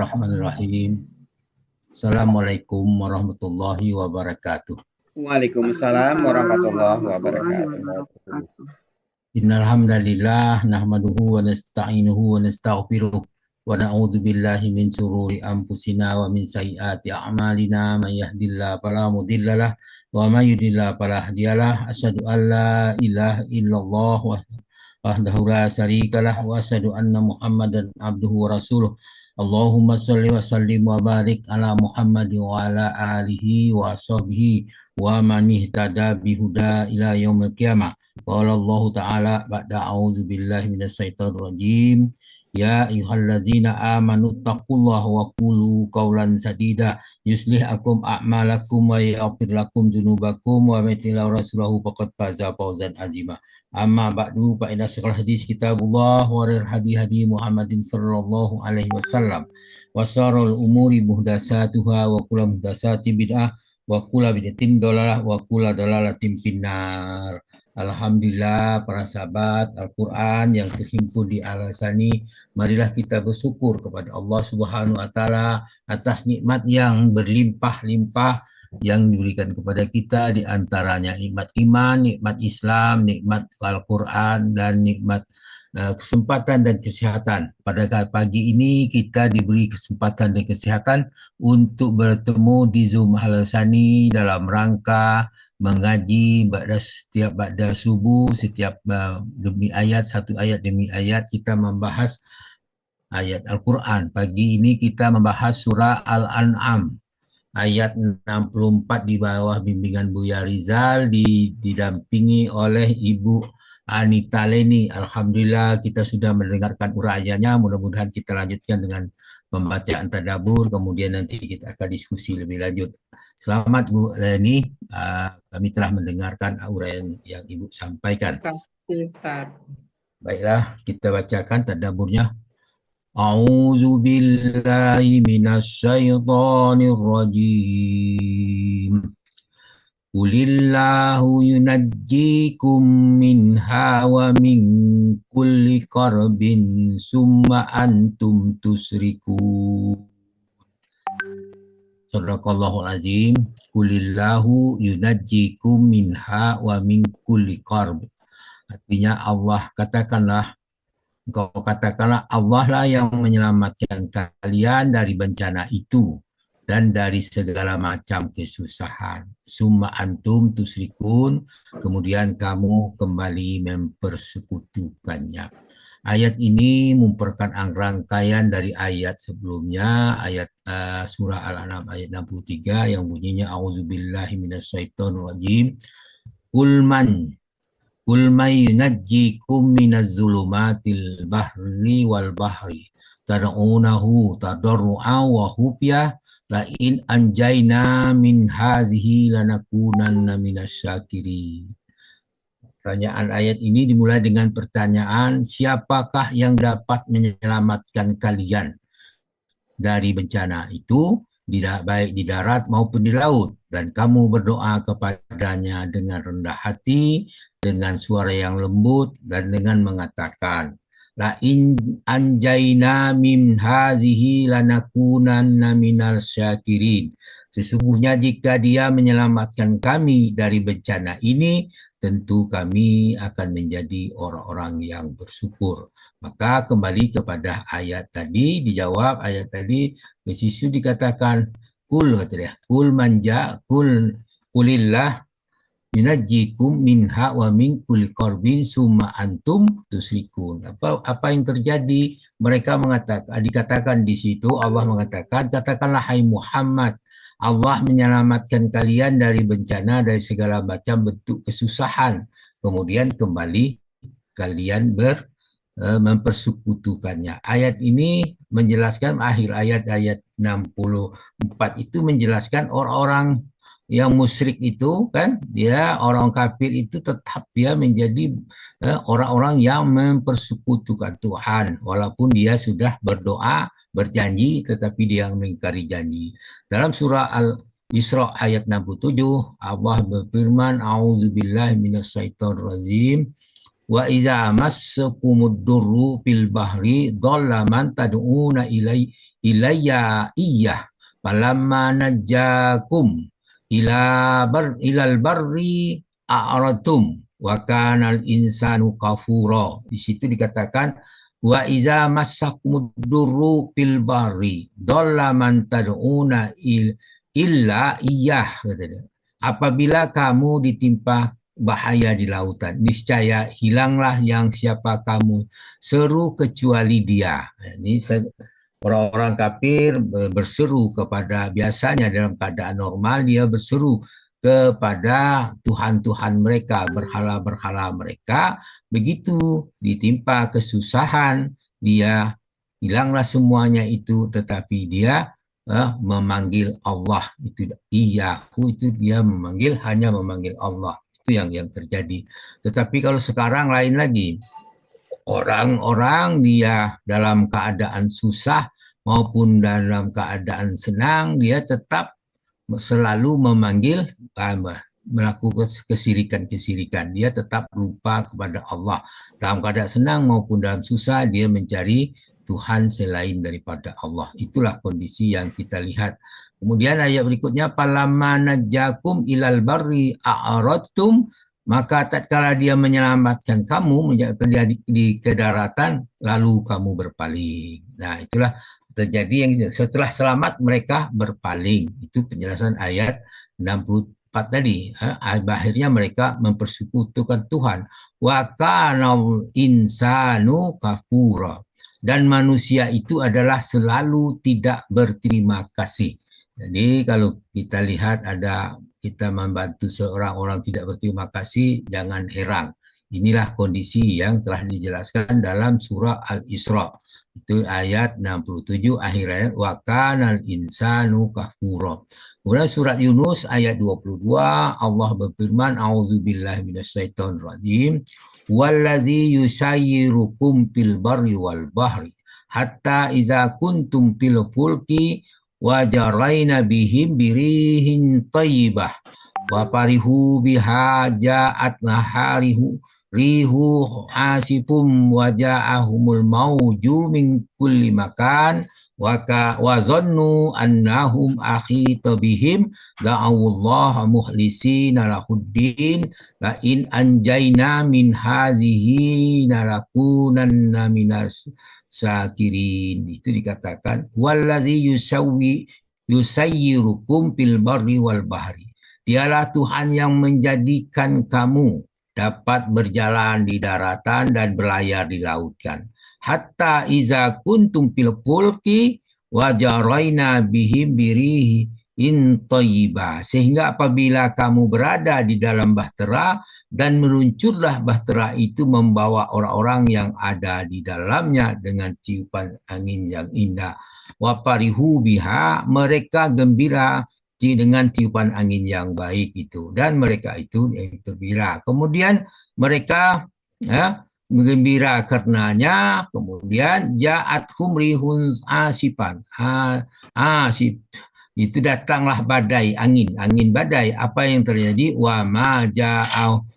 Bismillahirrahmanirrahim. Assalamualaikum warahmatullahi wabarakatuh. Waalaikumsalam warahmatullahi wabarakatuh. Innal hamdalillah nahmaduhu wa nasta'inuhu wa nastaghfiruh wa na'udzu billahi min shururi anfusina wa min sayyiati a'malina may yahdihillahu fala mudhillalah wa may yudhlil fala hadiyalah. Asyhadu an la ilaha illallah wahdahu la syarikalah wa asyhadu anna Muhammadan abduhu wa rasuluh. Allahumma sholli wa sallim wa barik ala Muhammad wa ala alihi wa sahbihi wa man ihtada bihuda ila yaumil qiyamah. Qala Allah Ta'ala ba'da a'udzu billahi minasyaitonir rajim. Ya ayyuhalladzina amanu taqullaha wa qulu qawlan sadida yuslih akum a'malakum wa yaghfir lakum dzunubakum wa may yuti'ir rasulahu faqad faza fawzan 'azima. Amma ba'du fa inna asyrafal hadis kitabullah wa khairul hadi Muhammadin sallallahu alaihi wasallam wa syarrul umuri muhdatsatuha wa kullu muhdatsatin bid'ah wa kullu bid'atin dhalalah wa kullu dhalalatin finnar. Alhamdulillah para sahabat Al-Quran yang terhimpun di Al-Sani, marilah kita bersyukur kepada Allah Subhanahu wa Ta'ala atas nikmat yang berlimpah-limpah yang diberikan kepada kita, di antaranya nikmat iman, nikmat Islam, nikmat Al-Quran, dan nikmat kesempatan dan kesehatan. Pada pagi ini kita diberi kesempatan dan kesehatan untuk bertemu di Zoom Al-Sani dalam rangka mengaji setiap ba'da subuh, setiap demi ayat, satu ayat demi ayat kita membahas ayat Al-Quran. Pagi ini kita membahas surah Al-An'am ayat 64 di bawah bimbingan Buya Rizal, didampingi oleh Ibu Anita Leni. Alhamdulillah kita sudah mendengarkan urayanya. Mudah-mudahan kita lanjutkan dengan pembacaan tadabbur, kemudian nanti kita akan diskusi lebih lanjut. Selamat Bu Leni, kami telah mendengarkan uraian yang Ibu sampaikan. Baiklah, kita bacakan tadabburnya. A'udzu billahi minasyaitonir rajim. Qulillahu yunajjikum minha wa min kulli karbin summa antum tusrikun. Shadaqallahul azim. Qulillahu yunajjikum minha wa min kulli karb. Artinya engkau katakanlah Allah lah yang menyelamatkan kalian dari bencana itu dan dari segala macam kesusahan. Summa antum tusrikun, kemudian kamu kembali mempersekutukannya. Ayat ini merupakan rangkaian dari ayat sebelumnya, ayat surah Al-An'am ayat 63 yang bunyinya a'udzubillahi minasyaitonir rajim. Qul may yunajjikum minaz-zulumatil bahri wal bahri tad'unahu tadarru'an wa khufyah la in anjayna min hazihi lanakunanna minasyakirin. Pertanyaan ayat ini dimulai dengan pertanyaan, siapakah yang dapat menyelamatkan kalian dari bencana itu, baik di darat maupun di laut, dan kamu berdoa kepadanya dengan rendah hati, dengan suara yang lembut, dan dengan mengatakan, la in anjayna min hazihi lanakunanna minal syakirin. Sesungguhnya jika dia menyelamatkan kami dari bencana ini, tentu kami akan menjadi orang-orang yang bersyukur. Maka kembali kepada ayat tadi, dijawab ayat tadi, di situ dikatakan, kul kulillah yunajjikum minha wa min kulli karbin summa antum tusrikun. Apa yang terjadi? Mereka dikatakan di situ, Allah mengatakan, katakanlah hai Muhammad, Allah menyelamatkan kalian dari bencana, dari segala macam bentuk kesusahan. Kemudian kembali kalian mempersekutukannya. Ayat ini menjelaskan, akhir ayat 64 itu menjelaskan orang-orang yang musyrik itu kan, dia orang kafir itu tetap dia menjadi orang-orang yang mempersekutukan Tuhan, walaupun dia sudah berdoa, berjanji, tetapi dia mengingkari janji. Dalam surah Al-Isra ayat 67, Allah berfirman, a'udzubillahi minasyaitonir rajim. Wa iza massakumud durru fil bahri dhalla man tad'una ilayya iyah falamma najjakum ilal barri a'ratum wa kanal insanu kafura. Di situ dikatakan wa iza massakumud durru fil barri dhalla man tad'una illa iyah, kata dia. Apabila kamu ditimpa bahaya di lautan, niscaya hilanglah yang siapa kamu seru kecuali dia. Ini orang-orang kafir berseru kepada, biasanya dalam keadaan normal dia berseru kepada Tuhan-Tuhan mereka, berhala-berhala mereka. Begitu ditimpa kesusahan, dia hilanglah semuanya itu, tetapi dia memanggil Allah. Itu iyahu, itu dia hanya memanggil Allah. Itu yang terjadi. Tetapi kalau sekarang lain lagi. Orang-orang dia dalam keadaan susah maupun dalam keadaan senang, dia tetap selalu memanggil, melakukan kesirikan-kesirikan. Dia tetap lupa kepada Allah. Dalam keadaan senang maupun dalam susah, dia mencari Tuhan selain daripada Allah. Itulah kondisi yang kita lihat. Kemudian ayat berikutnya, falamma najjakum ilal barri a'radtum, maka tatkala dia menyelamatkan kamu, menjadikan dia di kedaratan, lalu kamu berpaling. Nah, itulah terjadi yang setelah selamat mereka berpaling. Itu penjelasan ayat 64 tadi. Akhirnya mereka mempersekutukan Tuhan. Wa kanal insanu kafura. Dan manusia itu adalah selalu tidak berterima kasih. Jadi kalau kita lihat ada kita membantu seorang orang tidak berterima kasih, jangan heran. Inilah kondisi yang telah dijelaskan dalam surah Al-Isra. Itu ayat 67 akhir ayat, wa kanal insanu kafura. Kemudian surat Yunus ayat 22, Allah berfirman, a'udzubillahi minasyaitonir rajim, wallazi yusayyirukum fil barri wal bahri hatta iza kuntum fil fulki wa jaraina bihim birihin tayyibah wa farihu biha ja'at naharihu rihu asifum wa ja'ahumul mauju min kulli makan wa zannu annahum akhita bihim da'awullaha muhlisina lahuddin la in anjayna min hazihi nalakunanna minas syakirin. Itu dikatakan wallazi yusayyirukum fil barri wal bahri. Dialah Tuhan yang menjadikan kamu dapat berjalan di daratan dan berlayar di lautan. Hatta iza kuntum fil fulki wa jaraina bihim birihi in thayyibah, sehingga apabila kamu berada di dalam bahtera dan meluncurlah bahtera itu membawa orang-orang yang ada di dalamnya dengan tiupan angin yang indah. Wa farihu biha, mereka gembira dengan tiupan angin yang baik itu, dan mereka itu yang gembira. Kemudian mereka gembira karenanya, kemudian ja'athum rihun asifan. Asif itu datanglah badai, angin badai. Apa yang terjadi? Wa ma ja'ahumul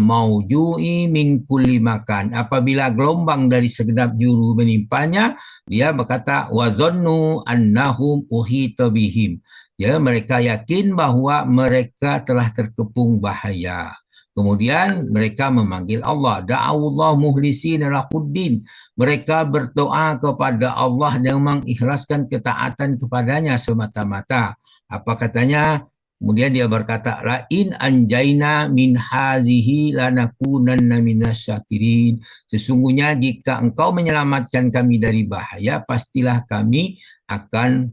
mauju'i min kulli makan. Apabila gelombang dari segenap juru menimpanya, dia berkata wa zannu annahum uhita bihim. Ya, mereka yakin bahwa mereka telah terkepung bahaya. Kemudian mereka memanggil Allah. Da'awullah muhlisina lahuddin. Mereka berdoa kepada Allah dan mengikhlaskan ketaatan kepadanya semata-mata. Apa katanya? Kemudian dia berkata, la in anjaina min hazihi lanakunanna minasyakirin. Sesungguhnya jika engkau menyelamatkan kami dari bahaya, pastilah kami akan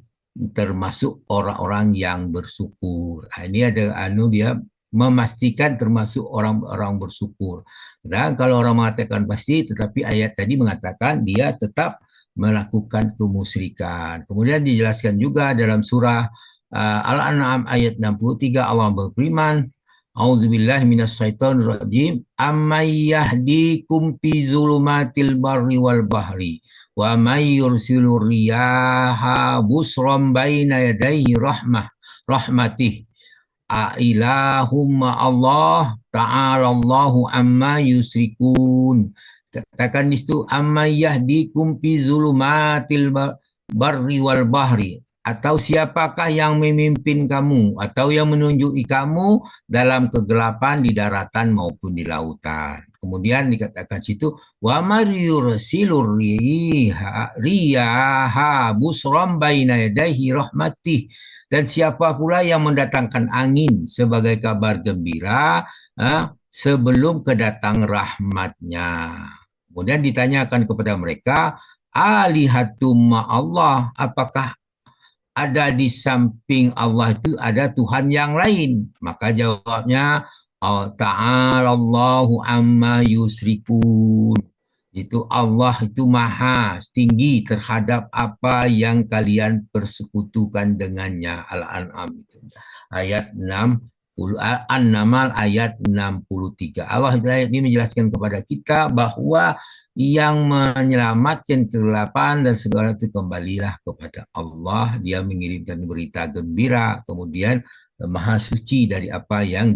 termasuk orang-orang yang bersyukur. Ini ada dia memastikan termasuk orang-orang bersyukur. Dan kalau orang mengatakan pasti, tetapi ayat tadi mengatakan dia tetap melakukan kemusyrikan. Kemudian dijelaskan juga dalam surah Al-An'am ayat 63, Allah berfirman, A'udzubillahi minasyaitonir rajim, ammay yahdikum fi zulumatil barri wal bahri wa may yursilur riyaha busran baina yadayhi rahmatih Ilahumma Allah ta'ala Allahu amma yusrikun. Katakan di situ amma yahdikum fi zulumatil barri wal bahri, atau siapakah yang memimpin kamu atau yang menunjuki kamu dalam kegelapan di daratan maupun di lautan. Kemudian dikatakan situ wa maryursilur riyaha busram baina yadayhi rahmatih, dan siapa pula yang mendatangkan angin sebagai kabar gembira sebelum kedatang rahmatnya. Kemudian ditanyakan kepada mereka, alihatum Allah, apakah ada di samping Allah itu ada Tuhan yang lain? Maka jawabnya, ta'ala Allahu amma yusrikun. Itu Allah itu maha tinggi terhadap apa yang kalian persekutukan dengannya. Al-An'am itu ayat 60, An-Naml ayat 63. Allah ayat ini menjelaskan kepada kita bahwa yang menyelamatkan kegelapan dan segala itu kembalilah kepada Allah. Dia mengirimkan berita gembira, kemudian maha suci dari apa yang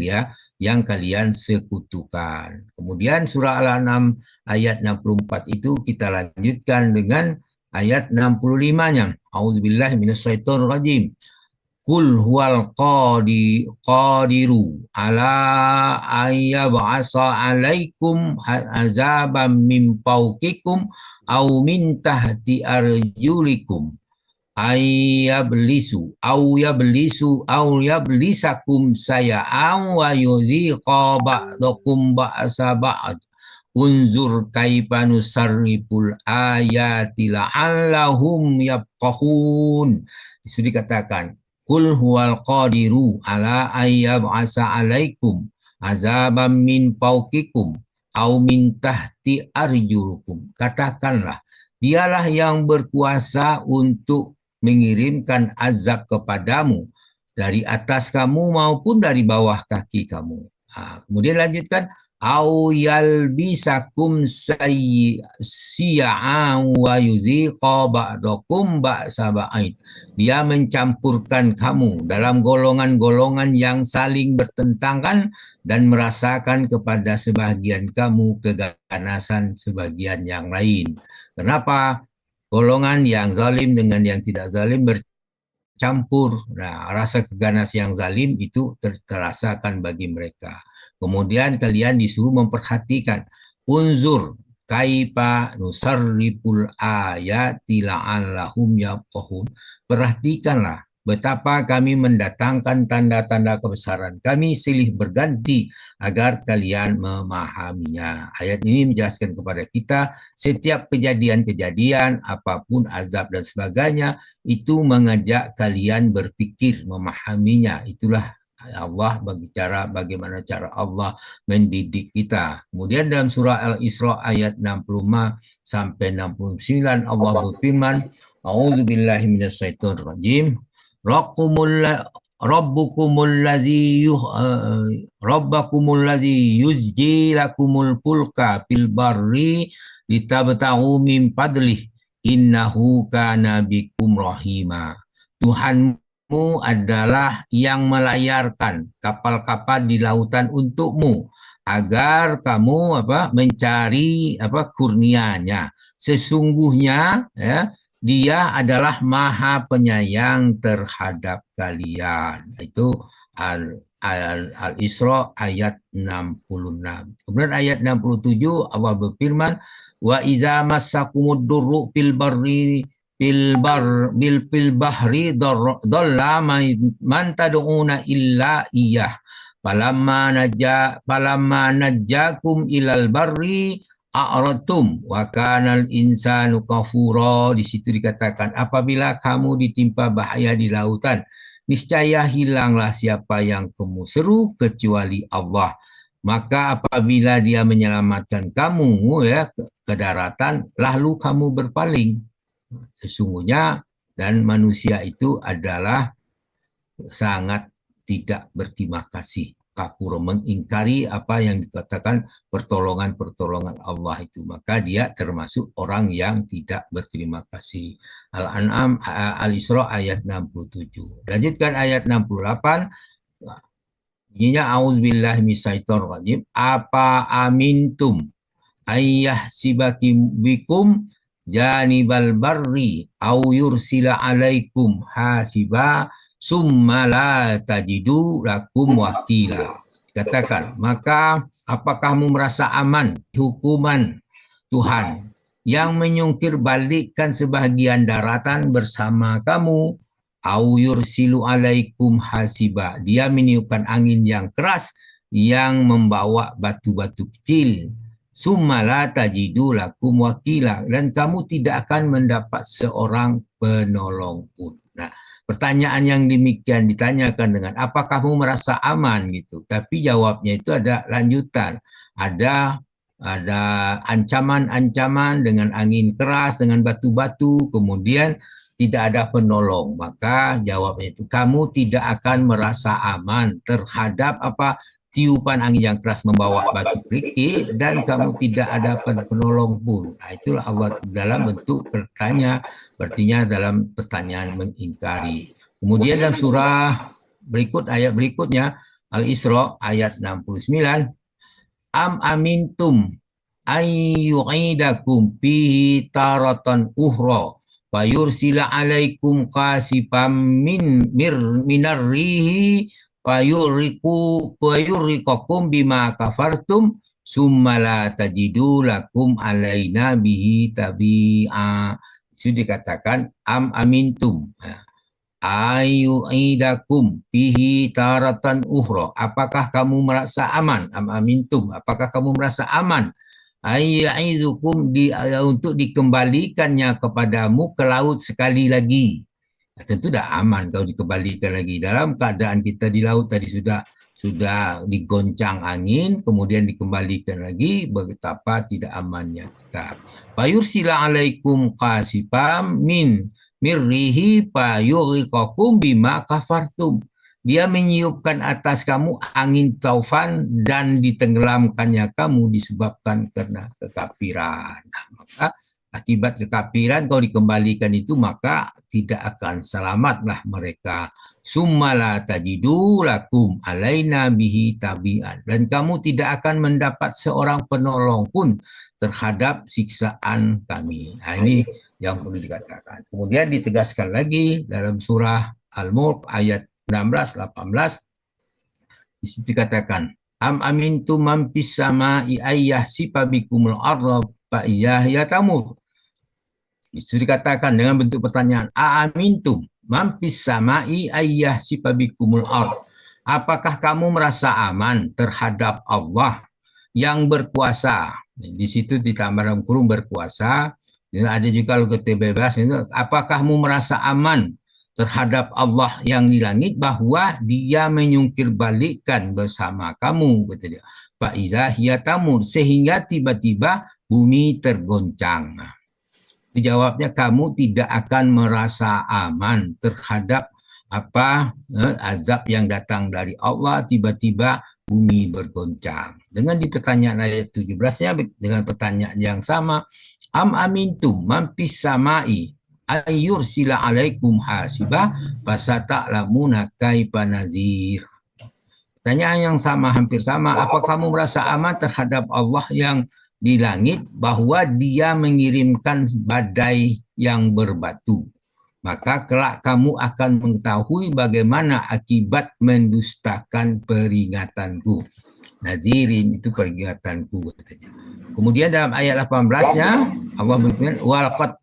kalian sekutukan. Kemudian surah Al-An'am ayat 64 itu kita lanjutkan dengan ayat 65-nya. A'udzubillahi minasyaitonir rajim. Kul huwal qadiru ala ayyab'asa alaikum azaban min fawqikum aw min tahti arjulikum yablisakum saya'an wa yuziqa ba'dakum ba'sa ba'd. Unzur kaifa nusarriful ayati la'allahum yafqahun. Itu dikatakan, kul huwal qadiru ala ayyab'asa alaikum azaban min fawqikum au min tahti arjulukum. Katakanlah, dialah yang berkuasa untuk mengirimkan azab kepadamu dari atas kamu maupun dari bawah kaki kamu. Kemudian lanjutkan, au yalbisakum siya'an wa yuziqa ba'dakum ba'sa ba'id. Dia mencampurkan kamu dalam golongan-golongan yang saling bertentangan dan merasakan kepada sebagian kamu keganasan sebagian yang lain. Kenapa? Golongan yang zalim dengan yang tidak zalim bercampur. Nah, rasa keganas yang zalim itu terasakan bagi mereka. Kemudian kalian disuruh memperhatikan, unzur kaifa nusarriful ayati la'allahum yafqahun. Perhatikanlah betapa kami mendatangkan tanda-tanda kebesaran kami silih berganti agar kalian memahaminya. Ayat ini menjelaskan kepada kita setiap kejadian-kejadian, apapun azab dan sebagainya, itu mengajak kalian berpikir, memahaminya. Itulah Allah berbicara bagaimana cara Allah mendidik kita. Kemudian dalam surah Al-Isra ayat 65 sampai 69 Allah berfirman, A'udzubillahi minasyaitonir rajim. Rabbukumul ladzi yuzji lakumul fulka fil barri litabtaghu min fadlih innahu kana bikum rahima. Tuhanmu adalah yang melayarkan kapal-kapal di lautan untukmu agar kamu mencari kurnianya. Sesungguhnya dia adalah maha penyayang terhadap kalian. Itu Al-Isra ayat 66. Kemudian ayat 67 Allah berfirman, wa iza massakumud durru fil bahri dhalla man tad'una illa iyyah falamma najjakum ilal barri a'ratum wa kanal insanu kafura. Di situ dikatakan, apabila kamu ditimpa bahaya di lautan, niscaya hilanglah siapa yang kamu seru kecuali Allah. Maka apabila dia menyelamatkan kamu ke daratan, lalu kamu berpaling. Sesungguhnya dan manusia itu adalah sangat tidak berterima kasih. Kafur, mengingkari apa yang dikatakan pertolongan-pertolongan Allah itu, maka dia termasuk orang yang tidak berterima kasih. Al-An'am Al-Isra ayat 67. Lanjutkan ayat 68. Bunyinya auzubillahi minasyaitonir rajim. Apa amintum ayyah sibakim bikum janibal barri au yursila alaikum hasiba summa la tajidu lakum wakila. Katakan, maka apakah kamu merasa aman hukuman Tuhan yang menyungkir balikkan sebahagian daratan bersama kamu, au yursilu alaikum hasiba, dia meniupkan angin yang keras yang membawa batu-batu kecil, summa la tajidu lakum wakila, dan kamu tidak akan mendapat seorang penolong pun. Nah, pertanyaan yang demikian ditanyakan dengan apakah kamu merasa aman gitu, tapi jawabnya itu ada lanjutan, ada ancaman-ancaman dengan angin keras, dengan batu-batu, kemudian tidak ada penolong. Maka jawabnya itu kamu tidak akan merasa aman terhadap tiupan angin yang keras membawa batu kerikil, dan kamu tidak ada penolong pun. Nah, itulah Allah dalam bentuk bertanya, artinya dalam pertanyaan mengingkari. Kemudian dalam surah ayat berikutnya, Al-Isra ayat 69, am amintum ayyu'idakum fihi taratan uhra fayursila alaikum qasifam minarrihi fayurrikakum bima kafartum summa la tajidu lakum alaina bihi tabi'a. Itu dikatakan am amintum ayyu'idakum bihi taratan ukhra, apakah kamu merasa aman, am amintum, apakah kamu merasa aman, ayya'izukum untuk dikembalikannya kepadamu ke laut sekali lagi. Tentu dah aman kalau dikembalikan lagi. Dalam keadaan kita di laut tadi sudah digoncang angin, kemudian dikembalikan lagi, betapa tidak amannya kita. Fayursila alaikum qasifam mirrihi fayughiqakum bima kafartum. Dia meniupkan atas kamu angin taufan dan ditenggelamkannya kamu disebabkan karena kekafiran. Nah, maka akibat kekafiran kalau dikembalikan itu maka tidak akan selamatlah mereka. Summa la tajidu lakum alaina bihi tabi'an, dan kamu tidak akan mendapat seorang penolong pun terhadap siksaan kami. Nah, ini yang perlu dikatakan. Kemudian ditegaskan lagi dalam surah Al-Mulk ayat 16-18, di situ dikatakan, am amintu man fis sama'i ayyahsifa bikumul arda fa iyya tamur. Itu dikatakan dengan bentuk pertanyaan, a amintum man fis sama'i ayyahsifa bikumul ard. Apakah kamu merasa aman terhadap Allah yang berkuasa? Di situ ditambah dalam kurung berkuasa. Ada juga logat bebas. Apakah kamu merasa aman terhadap Allah yang di langit bahwa dia menyungkir balikkan bersama kamu, kata dia. Fa'iza hiya tamur, sehingga tiba-tiba bumi tergoncang. Jawabnya kamu tidak akan merasa aman terhadap azab yang datang dari Allah, tiba-tiba bumi bergoncang. Dengan di pertanyaan ayat 17-nya dengan pertanyaan yang sama, am amintum man fis sama'i ayyursila alaikum hasiba fasata'lamuna kaifa nazir. Pertanyaan yang sama, hampir sama, apa kamu merasa aman terhadap Allah yang di langit bahwa dia mengirimkan badai yang berbatu? Maka kelak kamu akan mengetahui bagaimana akibat mendustakan peringatanku. Nazirin itu peringatanku, katanya. Kemudian dalam ayat 18-nya Allah berfirman, walaqad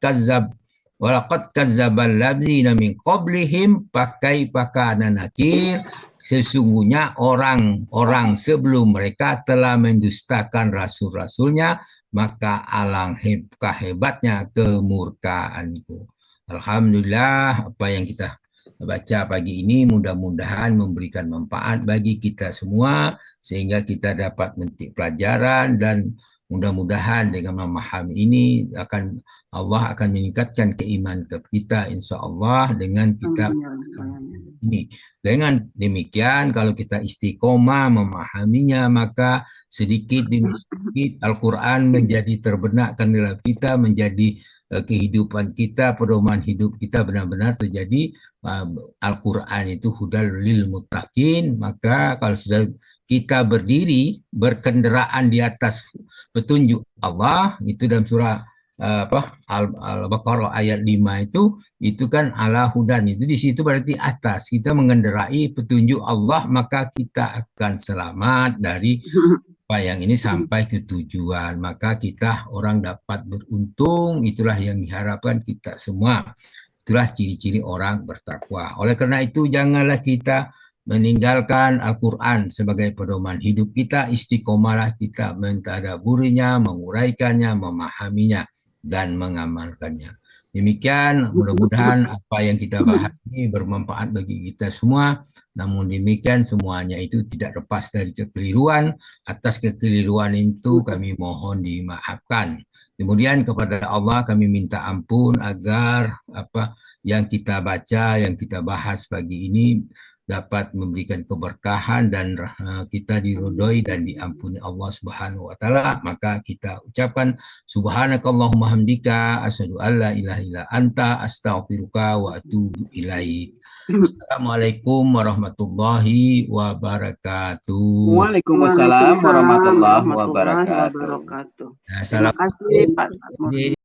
kazzabal ladzina min qablihim fakaifa kana nakir. Sesungguhnya orang-orang sebelum mereka telah mendustakan rasul-rasulnya, maka alangkah hebatnya kemurkaanku. Alhamdulillah, apa yang kita baca pagi ini mudah-mudahan memberikan manfaat bagi kita semua, sehingga kita dapat memetik pelajaran, dan mudah-mudahan dengan memahami ini Allah akan meningkatkan keimanan kita, insya Allah, dengan kita ini. Dengan demikian, kalau kita istiqomah memahaminya, maka sedikit demi sedikit Al-Quran menjadi terbernakkan dalam kita, menjadi kehidupan kita, pedoman hidup kita, benar-benar terjadi Al-Quran itu hudal lil muttaqin. Maka kalau sudah kita berdiri berkendaraan di atas petunjuk Allah, itu dalam surah Al-Baqarah ayat 5 itu kan ala hudan, itu di situ berarti atas, kita mengendarai petunjuk Allah maka kita akan selamat dari apa yang ini sampai ke tujuan, maka kita orang dapat beruntung, itulah yang diharapkan kita semua. Itulah ciri-ciri orang bertakwa. Oleh karena itu janganlah kita meninggalkan Al-Quran sebagai pedoman hidup kita, istiqomalah kita mentadaburinya, menguraikannya, memahaminya, dan mengamalkannya. Demikian, mudah-mudahan apa yang kita bahas ini bermanfaat bagi kita semua. Namun demikian, semuanya itu tidak lepas dari kekeliruan. Atas kekeliruan itu kami mohon dimaafkan. Kemudian kepada Allah kami minta ampun agar apa yang kita baca, yang kita bahas pagi ini dapat memberikan keberkahan dan kita diridhoi dan diampuni Allah Subhanahu wa taala. Maka kita ucapkan subhanakallahumma hamdika asyhadu an la ilaha illa anta astaghfiruka wa atubu ilaik. Assalamualaikum warahmatullahi wabarakatuh. Waalaikumsalam warahmatullahi wabarakatuh. Nah, Terima kasih Pak Satmur.